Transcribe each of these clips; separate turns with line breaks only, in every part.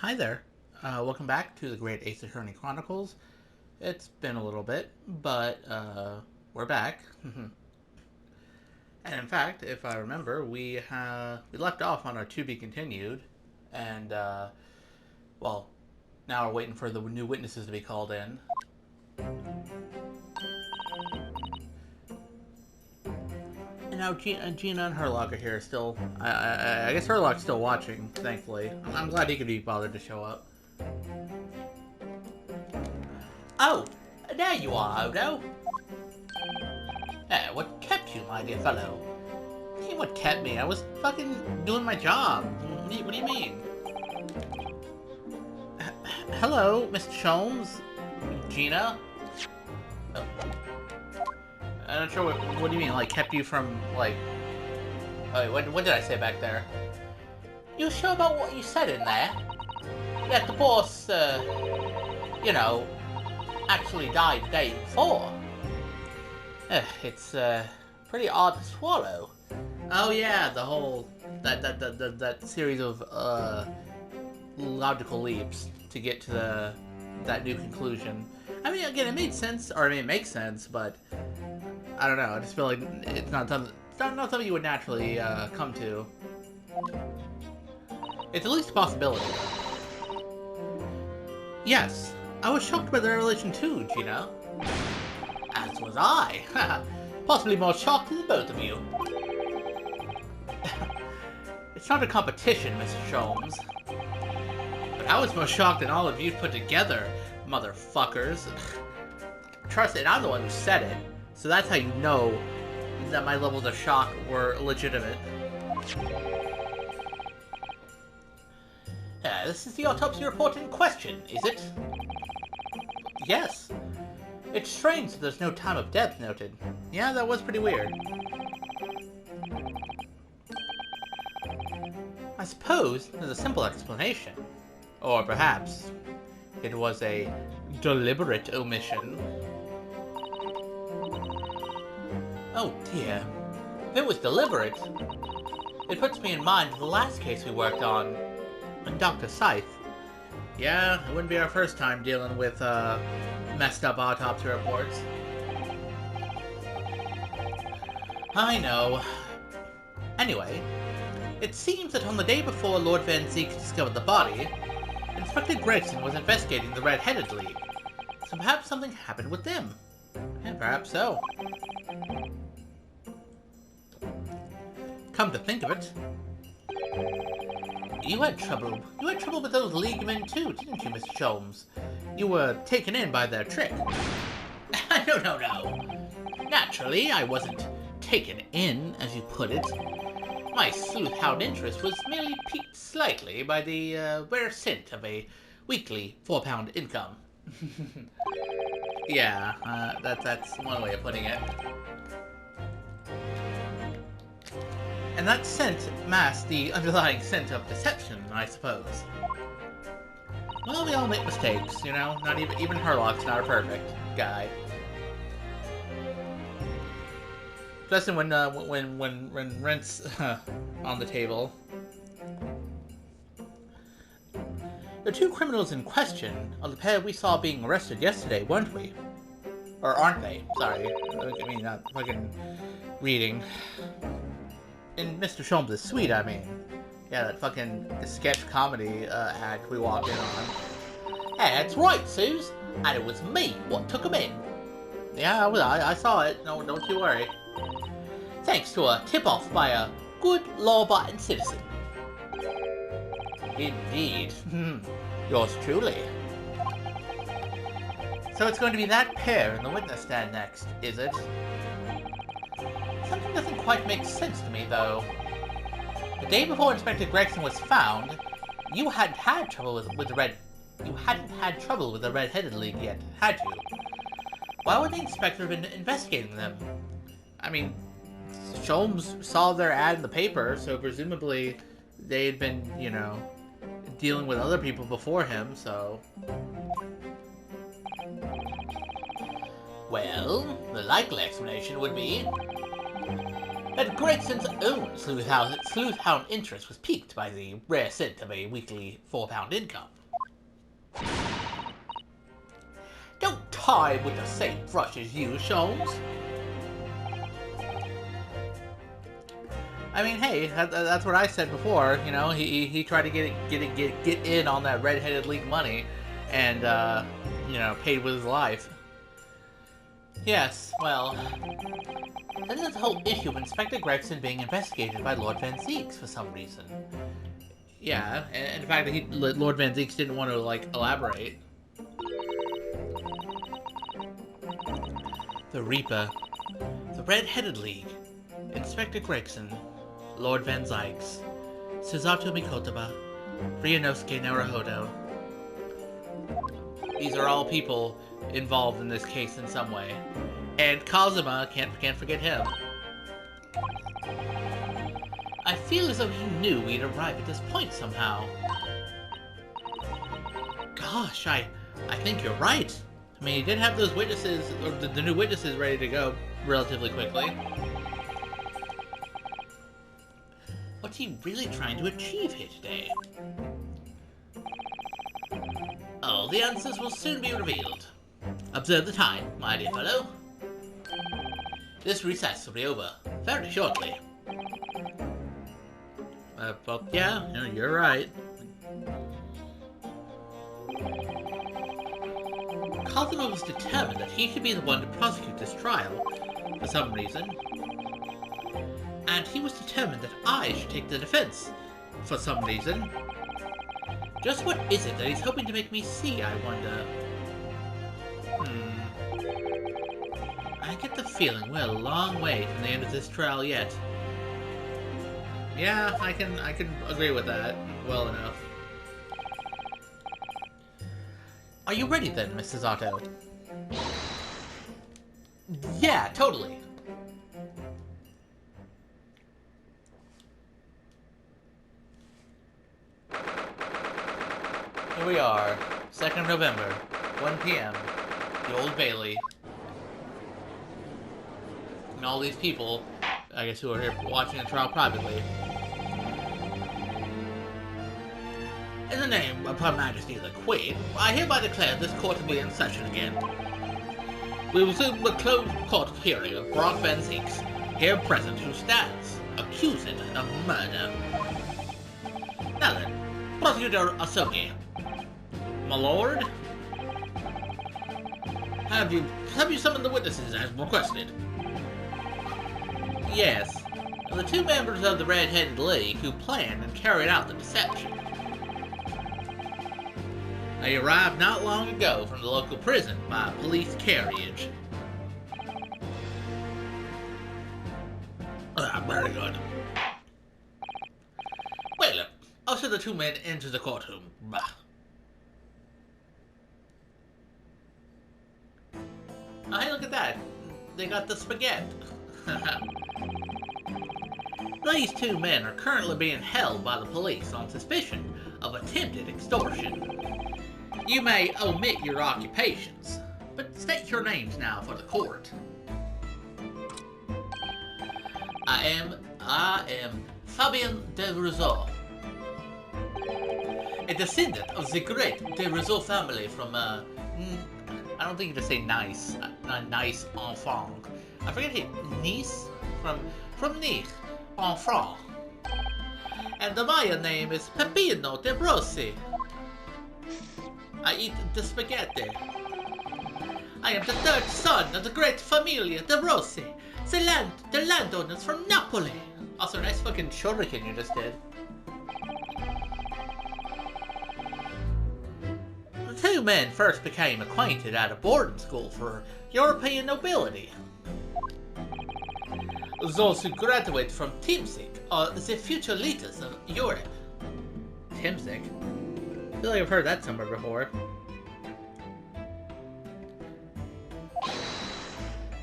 Hi there. Welcome back to the Great Ace Attorney Chronicles. It's been a little bit, but we're back. And in fact, if I remember, we left off on our to be continued, and well, now we're waiting for the new witnesses to be called in. And now Gina and Herlock are here still. I guess Herlock's still watching, thankfully. I'm glad he could be bothered to show up. Oh, there you are, Odo. What kept you, my dear fellow? What do you mean what kept me? I was fucking doing my job. What do you mean? Hello, Mr. Sholmes? Gina? Oh. I'm not sure what do you mean, like, kept you from, like... Oh, wait, what did I say back there? You sure about what you said in there? That the boss, you know, actually died the day before. It's, pretty odd to swallow. Oh yeah, the whole... That series of, logical leaps to get to that new conclusion. I mean, again, it made sense, or I mean, it makes sense, but... I don't know, I just feel like it's not something you would naturally, come to. It's at least a possibility. Yes, I was shocked by the revelation too, Gina. As was I. Possibly more shocked than both of you. It's not a competition, Mr. Sholmes. But I was more shocked than all of you put together, motherfuckers. Trust it, I'm the one who said it. So that's how you know that my levels of shock were legitimate. This is the autopsy report in question, is it? Yes. It's strange that there's no time of death noted. Yeah, that was pretty weird. I suppose there's a simple explanation. Or perhaps it was a deliberate omission. Oh dear. If it was deliberate, it puts me in mind of the last case we worked on, Dr. Scythe. Yeah, it wouldn't be our first time dealing with, messed up autopsy reports. I know. Anyway, it seems that on the day before Lord Van Zeke discovered the body, Inspector Gregson was investigating the Red-Headed League. So perhaps something happened with them. Yeah, perhaps so. Come to think of it, you had trouble with those League men too, didn't you, Mr. Sholmes? You were taken in by their trick. No. Naturally, I wasn't taken in, as you put it. My sleuth-hound interest was merely piqued slightly by the rare scent of a weekly £4 income. Yeah, that's one way of putting it. And that scent masked the underlying scent of deception, I suppose. Well, we all make mistakes, you know? Not even Herlock's not a perfect guy. Especially when rent's on the table. The two criminals in question are the pair we saw being arrested yesterday, weren't we? Or aren't they? Sorry. I mean, not fucking reading. In Mr. Sholmes' suite, I mean. Yeah, that fucking sketch comedy act we walked in on. Hey, that's right, Suze. And it was me what took him in. Yeah, I saw it. No, don't you worry. Thanks to a tip-off by a good, law-abiding citizen. Indeed. Yours truly. So it's going to be that pair in the witness stand next, is it? Something doesn't quite make sense to me, though. The day before Inspector Gregson was found, you hadn't had trouble with the Red-Headed League yet, had you? Why would the inspector have been investigating them? I mean, Sholmes saw their ad in the paper, so presumably they had been, you know, dealing with other people before him, so... Well, the likely explanation would be... and Gregson's own sleuthhound interest was piqued by the rare scent of a weekly £4 income. Don't tie him with the same brush as you, Sholmes. I mean, hey, that's what I said before. You know, he tried to get in on that red-headed league money, and you know, paid with his life. Yes, well, then there's the whole issue of Inspector Gregson being investigated by Lord Van Zeeks for some reason. Yeah, and the fact that Lord Van Zeeks didn't want to like elaborate. The Reaper, the Red-Headed League, Inspector Gregson, Lord Van Zeeks, Suzato Mikotoba, Ryunosuke Naruhodo. These are all people involved in this case in some way. And Kazuma, can't forget him. I feel as though he knew we'd arrive at this point somehow. Gosh, I think you're right. I mean, he did have those witnesses, or the new witnesses ready to go relatively quickly. What's he really trying to achieve here today? Oh, the answers will soon be revealed. Observe the time, my dear fellow. This recess will be over very shortly. Well, yeah, you're right. Kazuma was determined that he should be the one to prosecute this trial, for some reason. And he was determined that I should take the defense, for some reason. Just what is it that he's hoping to make me see, I wonder? I get the feeling we're a long way from the end of this trial yet. Yeah, I can agree with that well enough. Are you ready then, Mrs. Otto? Yeah, totally. Here we are, 2nd of November, 1 p.m., the Old Bailey. And all these people, I guess, who are here watching the trial privately. In the name of Her Majesty the Queen, I hereby declare this court to be in session again. We resume the closed court hearing of Brock Van Zeeks, here present, who stands accused of murder. Now then, Prosecutor Asogi. My lord? Have you summoned the witnesses as requested? Yes. The two members of the Red-Headed League who planned and carried out the deception. They arrived not long ago from the local prison by police carriage. Very good. Well, usher the two men into the courtroom. Bah. Oh, hey, look at that. They got the spaghetti. These two men are currently being held by the police on suspicion of attempted extortion. You may omit your occupations, but state your names now for the court. I am Fabien de Rousseau, a descendant of the great de Rousseau family from, I don't think you just say nice, nice enfant. I forget it, Nice? From Nice, enfant. And my name is Peppino de Brosi. I eat the spaghetti. I am the third son of the great Familia de Rossi, the landowners from Napoli. Also, nice fucking shuriken you just did. The two men first became acquainted at a boarding school for European nobility. Those who graduate from TGAAC are the future leaders of Europe. TGAAC? I feel like I've heard that somewhere before.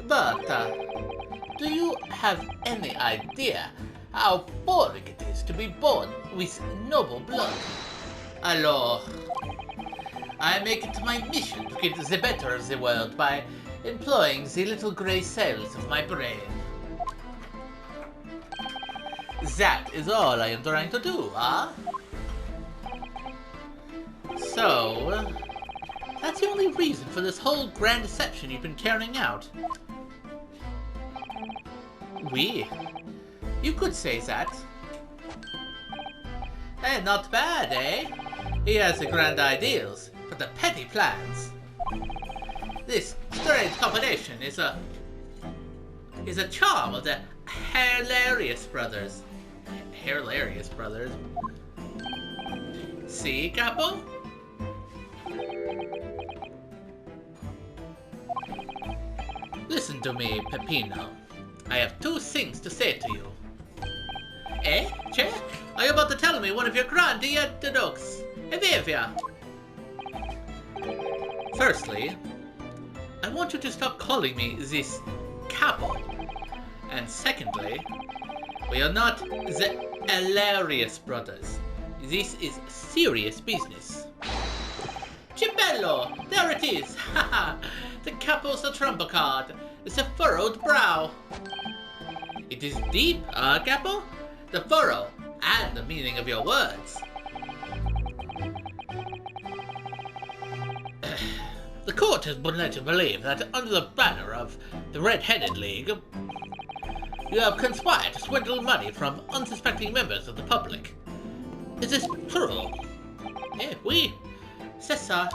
But, do you have any idea how boring it is to be born with noble blood? Alors, I make it my mission to get the better of the world by employing the little grey cells of my brain. That is all I am trying to do, huh? So, that's the only reason for this whole grand deception you've been carrying out. Oui. You could say that. Eh, not bad, eh? He has the grand ideals, but the petty plans. This strange combination is a charm of the Hilarious brothers. Hilarious brothers. See, Capo? Listen to me, Peppino. I have two things to say to you. Eh? Che? Are you about to tell me one of your grandi anecdotes? Evivia! Firstly, I want you to stop calling me this Capo. And secondly, we are not the Hilarious brothers. This is serious business. Cimbello! There it is! Haha! The Capo's a trump card. It's a furrowed brow. It is deep, Capo? The furrow and the meaning of your words. The court has been led to believe that under the banner of the Red-Headed League, you have conspired to swindle money from unsuspecting members of the public. Is this true? Eh, oui. C'est ça.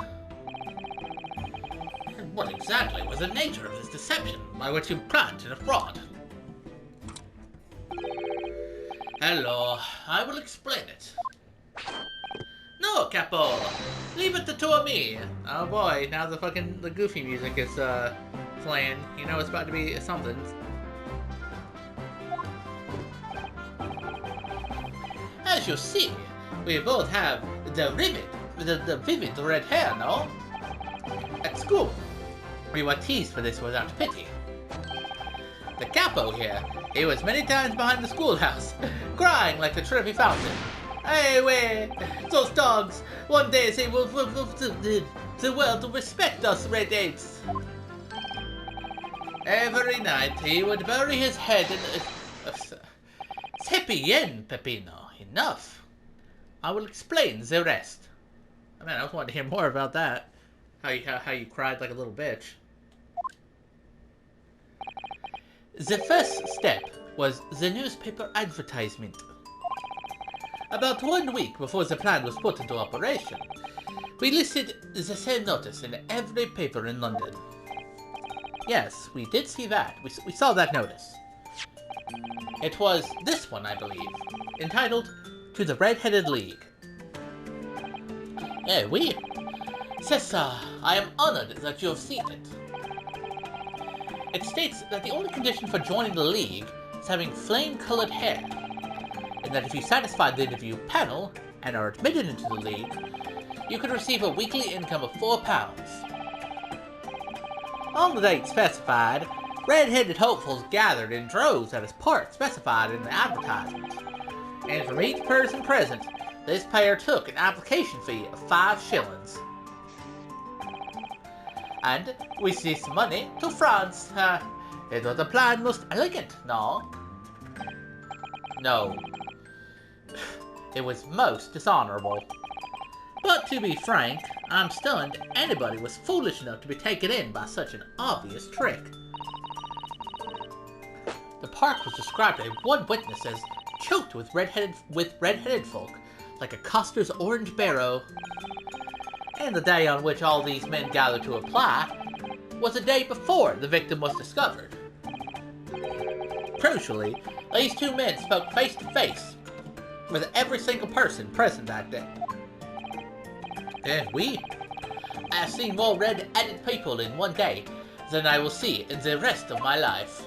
And what exactly was the nature of this deception by which you planned a fraud? Hello, I will explain it. No, Capo! Leave it to two of me! Oh boy, now the goofy music is, playing. You know it's about to be something. As you see, we both have the vivid red hair, no? At school, we were teased for this without pity. The Capo here, he was many times behind the schoolhouse, crying like the Trevi Fountain. Hey, wait! Those dogs! One day they will the world to respect us, Red-Apes! Every night he would bury his head in... C'est bien, Peppino. Enough. I will explain the rest. I mean, I just wanted to hear more about that. How you cried like a little bitch. The first step was the newspaper advertisement. About 1 week before the plan was put into operation, we listed the same notice in every paper in London. Yes, we did see that. We saw that notice. It was this one, I believe, entitled, To the Red-Headed League. Eh, oui. C'est ça. I am honored that you have seen it. It states that the only condition for joining the League is having flame-colored hair, and that if you satisfy the interview panel and are admitted into the League, you could receive a weekly income of £4. On the date specified, red-headed hopefuls gathered in droves at a part specified in the advertisement, and from each person present, this pair took an application fee of 5 shillings. And with this money to France. It was a plan most elegant, no? No. It was most dishonorable. But to be frank, I'm stunned anybody was foolish enough to be taken in by such an obvious trick. The park was described by one witness as choked with red-headed folk, like a coster's orange barrow. And the day on which all these men gathered to apply was the day before the victim was discovered. Crucially, these two men spoke face to face with every single person present that day. And I've seen more red-headed people in one day than I will see in the rest of my life.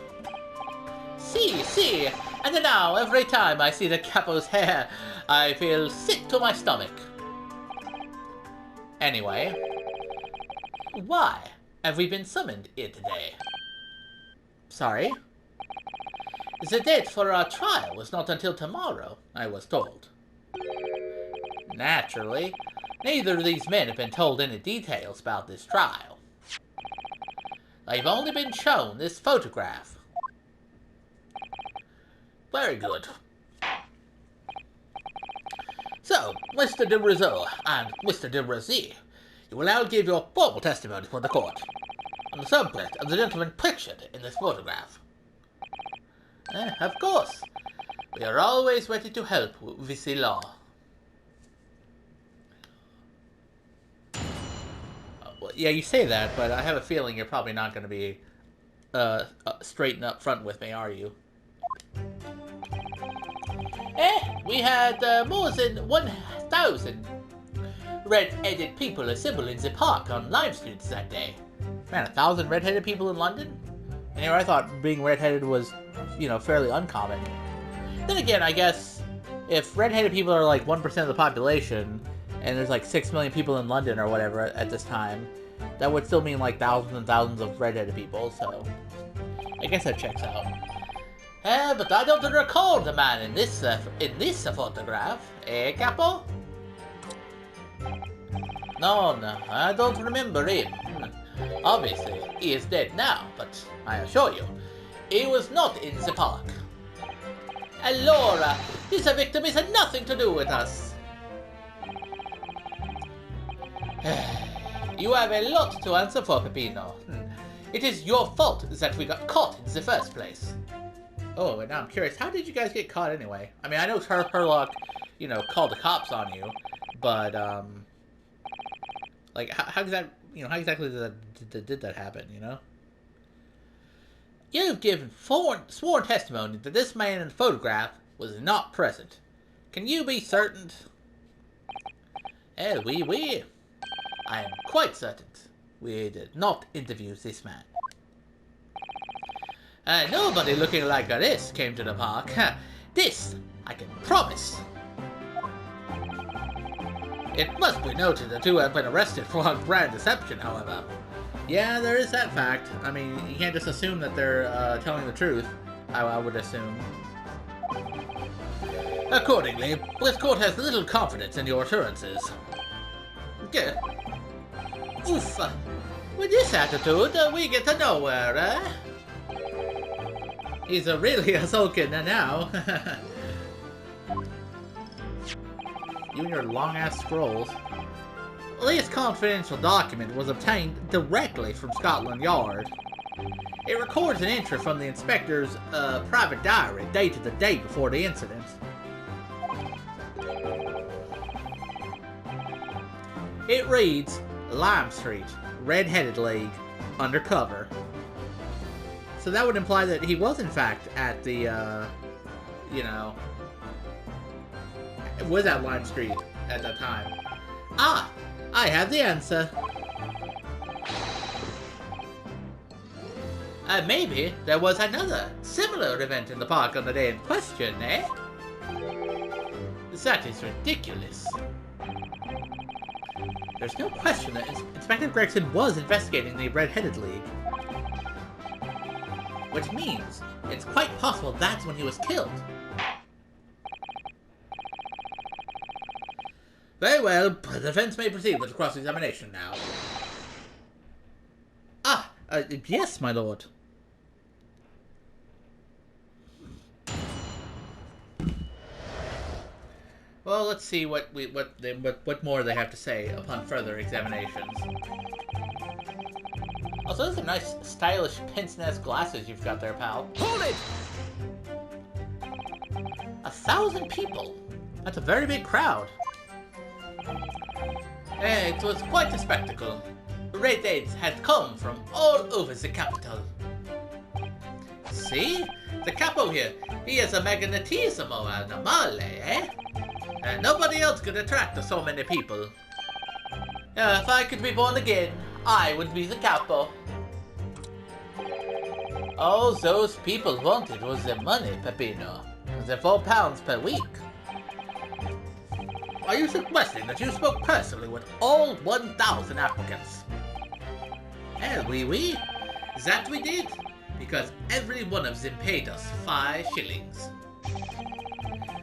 See, and now every time I see the Capo's hair, I feel sick to my stomach. Anyway, why have we been summoned here today? Sorry? The date for our trial was not until tomorrow, I was told. Naturally, neither of these men have been told any details about this trial. They've only been shown this photograph. Very good. So, Mr. de Rizzo and Mr. de Rizzi, you will now give your formal testimony for the court on the subject of the gentleman pictured in this photograph. Of course. We are always ready to help with the law. Well, yeah, you say that, but I have a feeling you're probably not going to be straight and up front with me, are you? We had more than 1,000 red-headed people assembled in the park on Lime Street that day. Man, 1,000 red-headed people in London? Anyway, I thought being red-headed was, you know, fairly uncommon. Then again, I guess, if red-headed people are like 1% of the population, and there's like 6 million people in London or whatever at this time, that would still mean like thousands and thousands of red-headed people, so I guess that checks out. But I don't recall the man in this photograph, Capo? No, I don't remember him. Obviously, he is dead now, but I assure you, he was not in the park. Allora, this victim has nothing to do with us. You have a lot to answer for, Peppino. It is your fault that we got caught in the first place. Oh, and now I'm curious, how did you guys get caught anyway? I mean, I know Herlock, you know, called the cops on you, but, like, how exactly did that happen, you know? You've given sworn testimony that this man in the photograph was not present. Can you be certain? Oui. I am quite certain we did not interview this man. Nobody looking like this came to the park. This, I can promise. It must be noted that two have been arrested for grand deception, however. Yeah, there is that fact. I mean, you can't just assume that they're telling the truth, I would assume. Accordingly, this court has little confidence in your assurances. Okay. Oof. With this attitude, we get to nowhere, eh? He's really sulking now. You and your long-ass scrolls. This confidential document was obtained directly from Scotland Yard. It records an entry from the inspector's private diary dated the day before the incident. It reads, Lime Street, Red-Headed League, undercover. So that would imply that he was in fact at the, you know, was at Lime Street at that time. Ah! I have the answer. Maybe there was another similar event in the park on the day in question, eh? That is ridiculous. There's no question that Inspector Gregson was investigating the Red-Headed League. Which means it's quite possible that's when he was killed. Very well, the defense may proceed with the cross-examination now. Yes, my lord. Well, let's see what more they have to say upon further examinations. Also, those are nice, stylish pince-nez glasses you've got there, pal. Hold it! 1,000 people. That's a very big crowd. It was quite a spectacle. Red Aids had come from all over the capital. See? The capo here, he is a magnetismo animale, eh? And nobody else could attract so many people. If I could be born again, I would be the capo. All those people wanted was the money, Peppino. The £4 per week. Are you suggesting that you spoke personally with all 1,000 applicants? Oui. That we did, because every one of them paid us 5 shillings.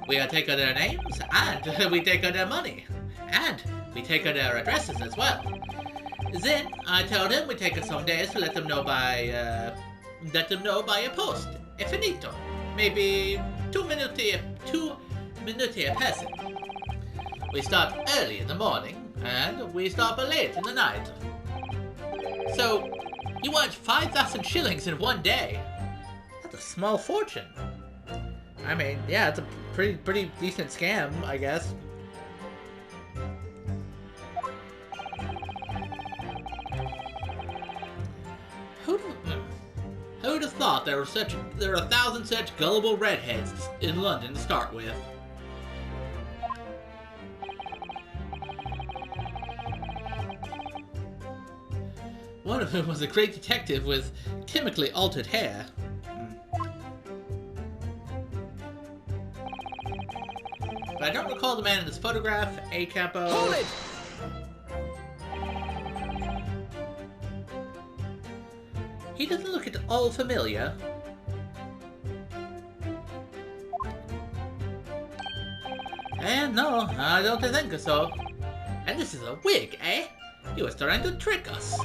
We take their names, and we take their money, and we take their addresses as well. Then I told him we take some days to let them know by a post, a finito, maybe 2 minutes a person. We start early in the morning, and we stop late in the night. So, you want 5,000 shillings in one day? That's a small fortune. I mean, yeah, it's a pretty decent scam, I guess. Who'd have thought there are 1,000 such gullible redheads in London to start with? One of whom was a great detective with chemically altered hair. But I don't recall the man in this photograph. A capo.
Hold it!
He doesn't look at all familiar. And no, I don't think so. And this is a wig, eh? He was trying to trick us.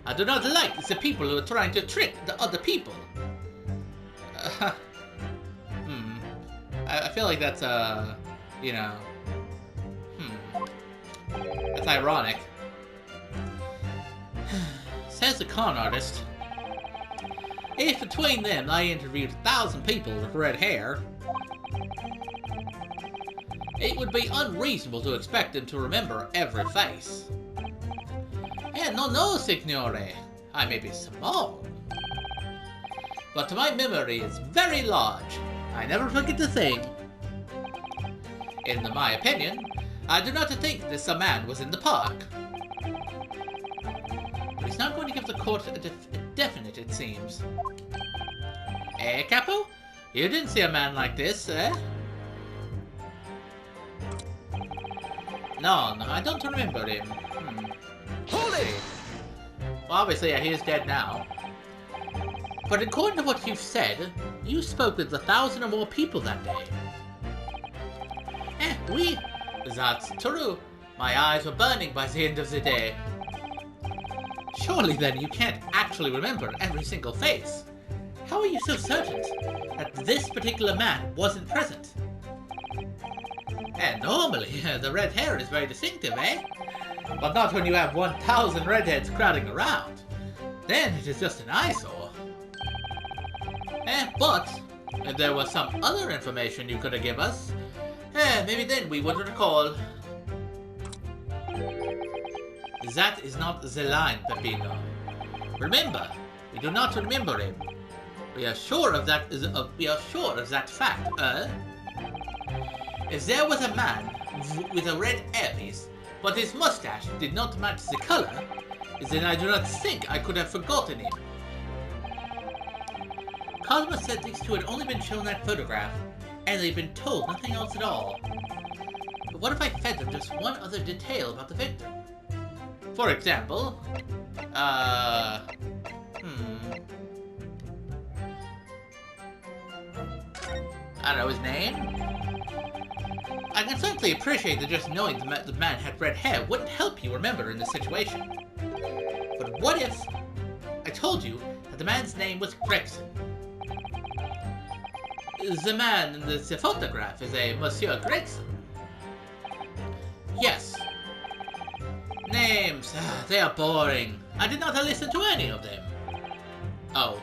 I do not like the people who are trying to trick the other people. I feel like that's, you know... That's ironic. Says the con artist. If between them I interviewed 1,000 people with red hair, it would be unreasonable to expect them to remember every face. And no, signore. I may be small, but my memory is very large. I never forget a thing. In my opinion, I do not think this man was in the park. But he's not going to give the court a definite, it seems. Eh, Capo? You didn't see a man like this, eh? No, I don't remember him.
Hold it!
Well, obviously, yeah, he is dead now. But according to what you've said, you spoke with 1,000 or more people that day. Oui, that's true. My eyes were burning by the end of the day. Surely then you can't actually remember every single face. How are you so certain that this particular man wasn't present? And normally, the red hair is very distinctive, eh? But not when you have 1,000 redheads crowding around. Then it is just an eyesore. But if there was some other information you could have given us, maybe then we would recall. That is not the line, Peppino. Remember, we do not remember him. We are sure of that. We are sure of that fact. If there was a man with a red hairpiece, but his mustache did not match the color, then I do not think I could have forgotten him. Cosmo said these two had only been shown that photograph, and they'd been told nothing else at all. But what if I fed them just one other detail about the victim? For example, I don't know his name? I can certainly appreciate that just knowing the man had red hair wouldn't help you remember in this situation. But what if I told you that the man's name was Gregson? The man in the photograph is a Monsieur Gregson. Yes. Names, they are boring. I did not listen to any of them. Oh.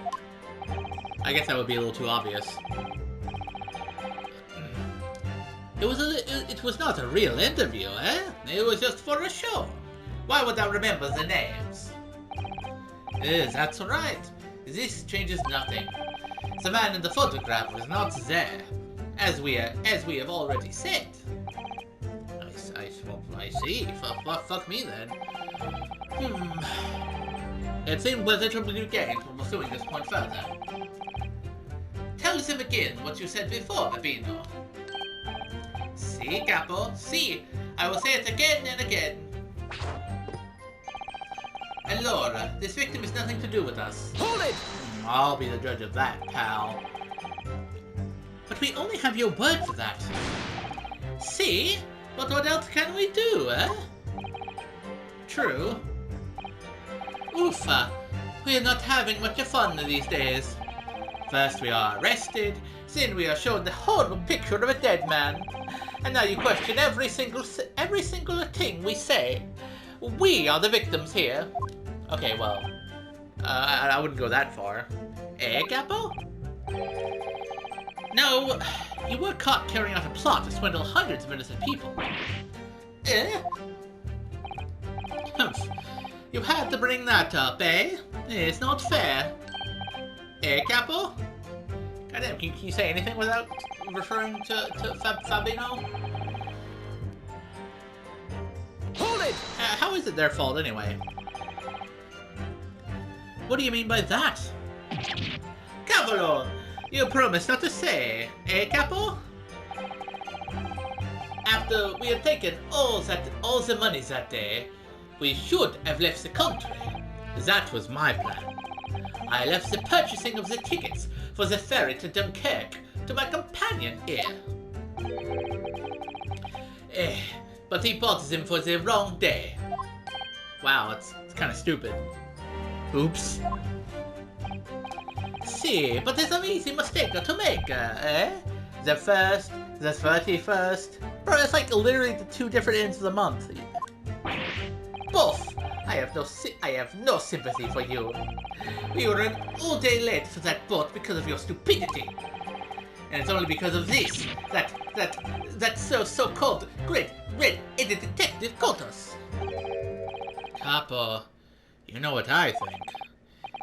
I guess that would be a little too obvious. It was not a real interview, eh? It was just for a show. Why would I remember the names? That's right. This changes nothing. The man in the photograph was not there, as we have already said. I see. Fuck me then. It seemed pleasurable to gain from pursuing this point further. Tell us again what you said before, Peppino. Si, Capo, si. I will say it again and again. Allora, this victim has nothing to do with us.
Hold it!
I'll be the judge of that, pal. But we only have your word for that. See? But what else can we do, eh? True. Oofa, we are not having much fun these days. First we are arrested, then we are shown the horrible picture of a dead man. And now you question every single thing we say. We are the victims here. Okay, well, I wouldn't go that far. Eh, Capo? No, you were caught carrying out a plot to swindle hundreds of innocent people. Eh? Humph. You had to bring that up, eh? It's not fair. Eh, Capo? Goddamn, can you say anything without referring to Fabino?
Hold it!
How is it their fault, anyway? What do you mean by that? Cavolo! You promised not to say, eh, Capo? After we had taken all the money that day, we should have left the country. That was my plan. I left the purchasing of the tickets for the ferry to Dunkirk to my companion here. But he bought them for the wrong day. Wow, it's kind of stupid. Oops. See, but it's an easy mistake to make, eh? The 1st, the 31st. Bro, it's like literally the 2 different ends of the month. Both. I have no sympathy for you. We were an all day late for that boat because of your stupidity. And it's only because of this that so-called great red-headed detective caught us. Capo, you know what I think.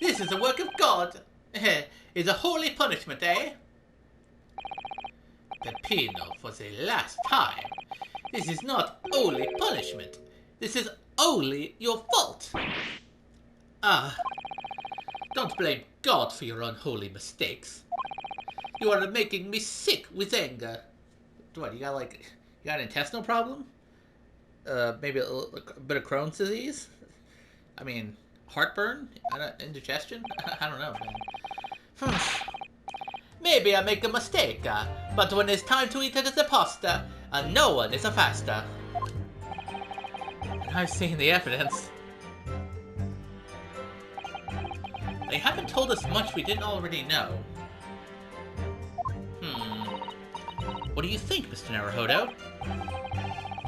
This is a work of God. It's a holy punishment, eh? Peppino, for the last time. This is not only punishment. This is only your fault. Don't blame God for your unholy mistakes. You are making me sick with anger. What, you got an intestinal problem? Maybe a bit of Crohn's disease? I mean, heartburn? Indigestion? I don't know, man. Maybe I make a mistake, but when it's time to eat it as a pasta, no one is a faster. And I've seen the evidence. They haven't told us much we didn't already know. What do you think, Mr. Naruhodo?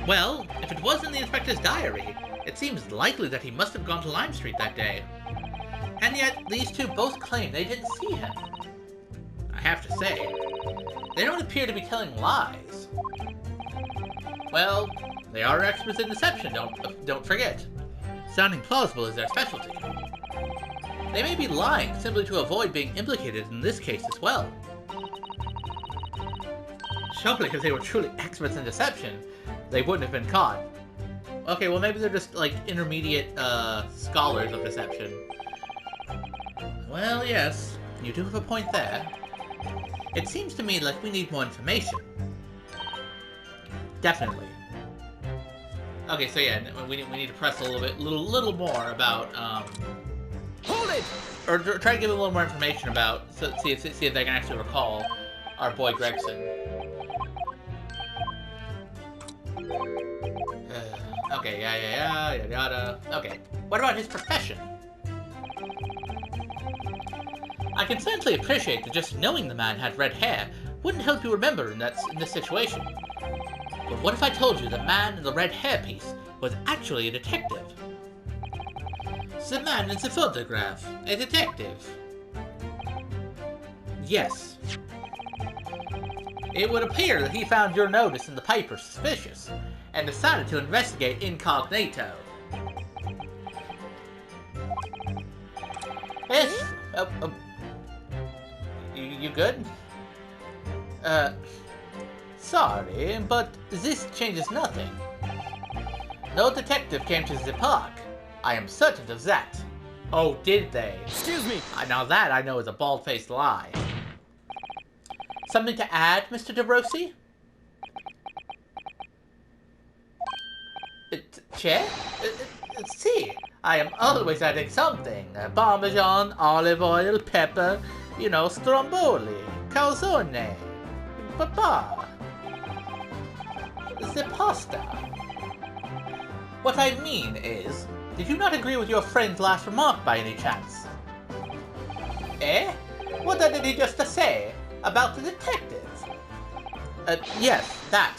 Well, if it was in the inspector's diary, it seems likely that he must have gone to Lime Street that day. And yet, these two both claim they didn't see him. I have to say, they don't appear to be telling lies. Well, they are experts in deception, don't forget. Sounding plausible is their specialty. They may be lying simply to avoid being implicated in this case as well. Surely if they were truly experts in deception, they wouldn't have been caught. Okay, well maybe they're just like intermediate scholars of deception. Well, yes, you do have a point there. It seems to me like we need more information. Definitely. Okay, so yeah, we need to press a little more about
Hold it!
or try to give a little more information about, so see if they can actually recall our boy Gregson. Okay, yada yada. Okay, what about his profession? I can certainly appreciate that just knowing the man had red hair wouldn't help you remember in this situation. But what if I told you the man in the red hairpiece was actually a detective? The man in the photograph, a detective. Yes. It would appear that he found your notice in the paper suspicious, and decided to investigate incognito. Yes. You good? Sorry, but this changes nothing. No detective came to the park. I am certain of that. Oh, did they?
Excuse me!
Now that I know is a bald-faced lie. Something to add, Mr. DeRossi? Che? See, I am always adding something. Parmesan, olive oil, pepper, stromboli, calzone, papa. The pasta. What I mean is, did you not agree with your friend's last remark by any chance? Eh? What did he just say? About the detective? Yes, that.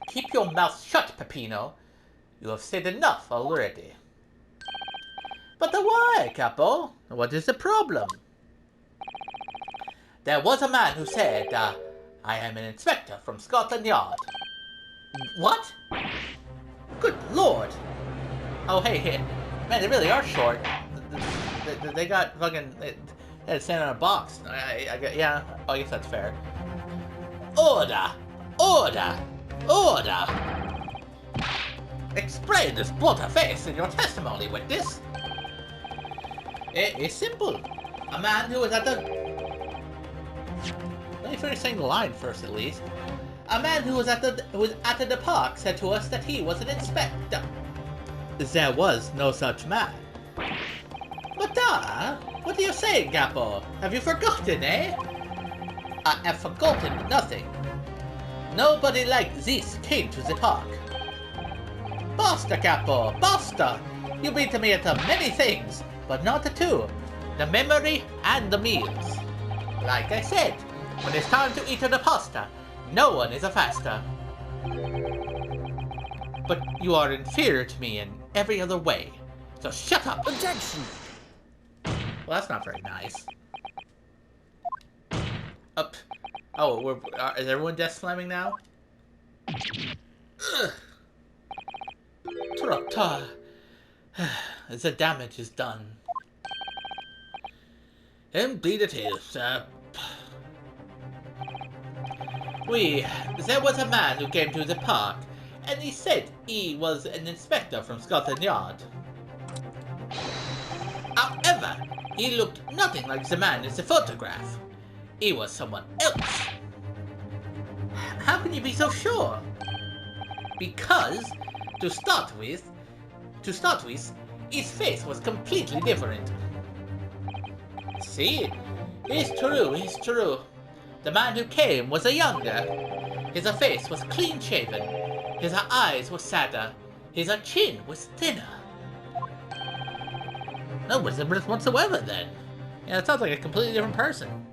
keep your mouth shut, Peppino. You have said enough already. But why, Capo? What is the problem? There was a man who said, I am an inspector from Scotland Yard. What? Good lord. Oh, hey. Man, they really are short. They got fucking... They had to stand on a box. Yeah, I guess that's fair. Order! Order! Order! Explain this blotter face in your testimony, witness. It is simple. A man who was at the... Let me finish saying the line first, at least. A man who was at the park said to us that he was an inspector. There was no such man. But what are you saying, Capo? Have you forgotten, eh? I have forgotten nothing. Nobody like this came to the park. Basta, Capo, basta! You've been to me at many things, but not the two. The memory and the meals. Like I said, when it's time to eat the pasta, no one is a faster. But you are inferior to me in every other way, so shut up!
Objection!
Well, that's not very nice. Up. Oh, is everyone desk slamming now? Trota. The damage is done. Indeed it is. There was a man who came to the park, and he said he was an inspector from Scotland Yard. However, he looked nothing like the man in the photograph. He was someone else. How can you be so sure? Because, to start with, his face was completely different. See? It's true. The man who came was a younger. His face was clean-shaven. His eyes were sadder. His chin was thinner. No resemblance whatsoever, then. Yeah, it sounds like a completely different person.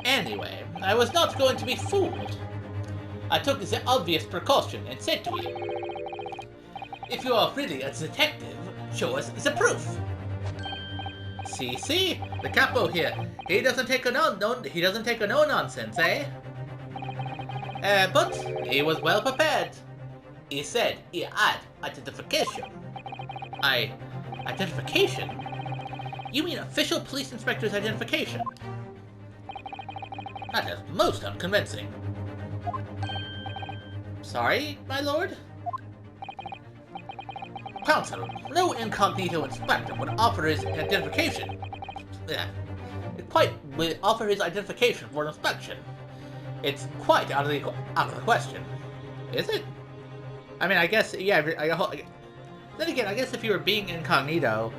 Anyway, I was not going to be fooled. I took the obvious precaution and said to him, if you are really a detective, show us the proof. See, the capo here, he doesn't take no nonsense, eh? But he was well prepared. He said he had identification. Identification? You mean official police inspector's identification? That is most unconvincing. Sorry, my lord? Counsel, no incognito inspector would offer his identification. Would offer his identification for inspection. It's quite out of the question. Is it? I mean, I guess, yeah, then again, I guess if you were being incognito,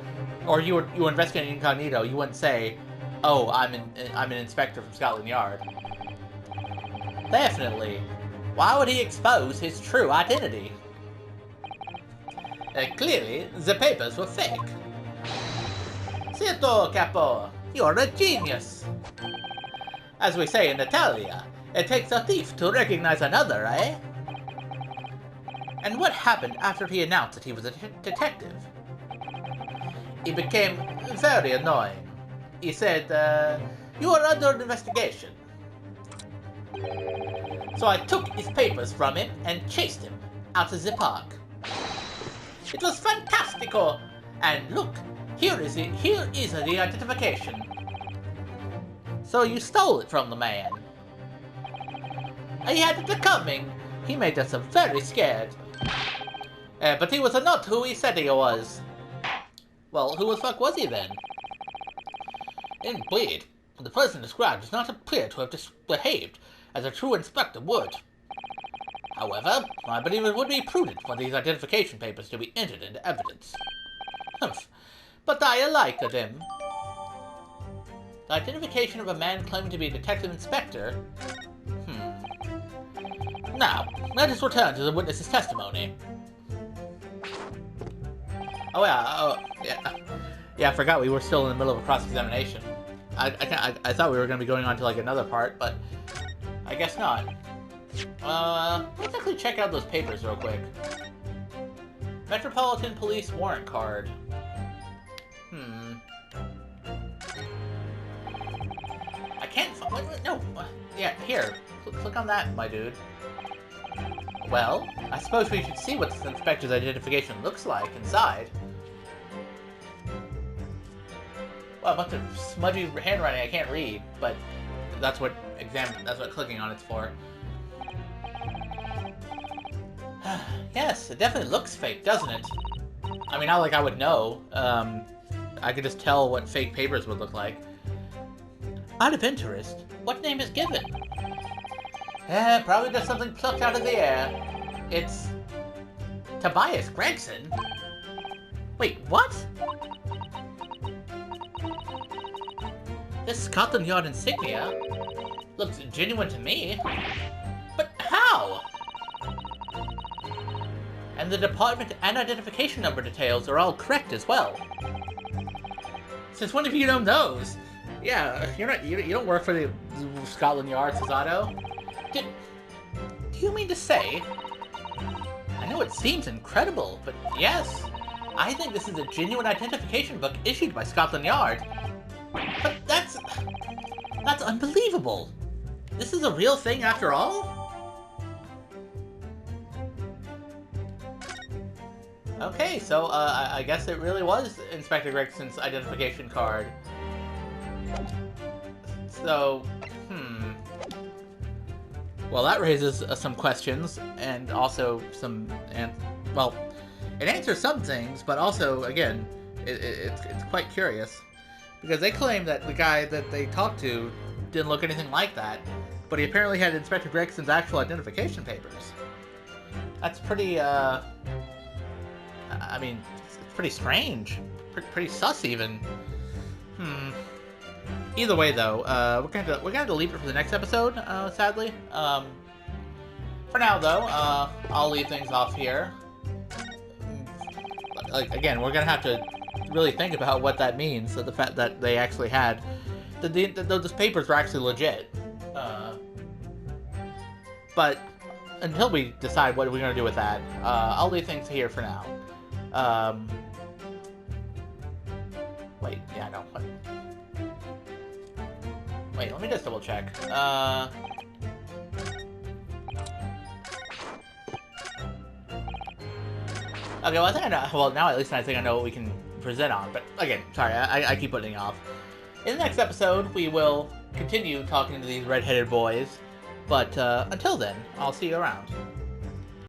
or you were investigating incognito, you wouldn't say, oh, I'm an inspector from Scotland Yard. Definitely. Why would he expose his true identity? Clearly, the papers were fake. Certo, Capo, you're a genius. As we say in Italia, it takes a thief to recognize another, eh? And what happened after he announced that he was a detective? He became very annoying. He said, you are under investigation. So I took his papers from him and chased him out of the park. It was fantastico! And look, here is the identification. So you stole it from the man. He had it coming. He made us very scared. But he was not who he said he was. Well, who the fuck was he then? Indeed, the person described does not appear to have behaved as a true inspector would. However, I believe it would be prudent for these identification papers to be entered into evidence. Humph, but I like him. The identification of a man claiming to be a detective inspector? Now, let us return to the witness's testimony. Yeah, I forgot we were still in the middle of a cross-examination. I thought we were going to be going on to, like, another part, but I guess not. Let's actually check out those papers real quick. Metropolitan Police warrant card. I can't wait, no. Yeah, here. Click on that, my dude. Well, I suppose we should see what this inspector's identification looks like inside. Well, a bunch of smudgy handwriting I can't read, but that's what clicking on it's for. Yes, it definitely looks fake, doesn't it? I mean, not like I would know. I could just tell what fake papers would look like. Out of interest, what name is given? Probably just something plucked out of the air. It's... Tobias Gregson? Wait, what? This Scotland Yard insignia looks genuine to me. But how? And the department and identification number details are all correct as well. Since when have you known those? Yeah, you don't work for the Scotland Yard, Cesato. Do you mean to say? I know it seems incredible, but yes, I think this is a genuine identification book issued by Scotland Yard. But that's unbelievable. This is a real thing after all? Okay, so I guess it really was Inspector Gregson's identification card. So, well, that raises some questions, and also well, it answers some things, but also, again, it's quite curious. Because they claim that the guy that they talked to didn't look anything like that, but he apparently had Inspector Gregson's actual identification papers. That's pretty, I mean, it's pretty strange. Pretty sus, even. Either way, though, we're going to have to leave it for the next episode, sadly. For now, though, I'll leave things off here. Like, again, we're going to have to really think about what that means, so the fact that they actually had... those papers were actually legit. But until we decide what we're going to do with that, I'll leave things here for now. Wait, yeah, no. Wait, let me just double check. Okay, well, I think I know. Well, now at least I think I know what we can present on. But again, sorry, I keep putting it off. In the next episode, we will continue talking to these red-headed boys. But until then, I'll see you around.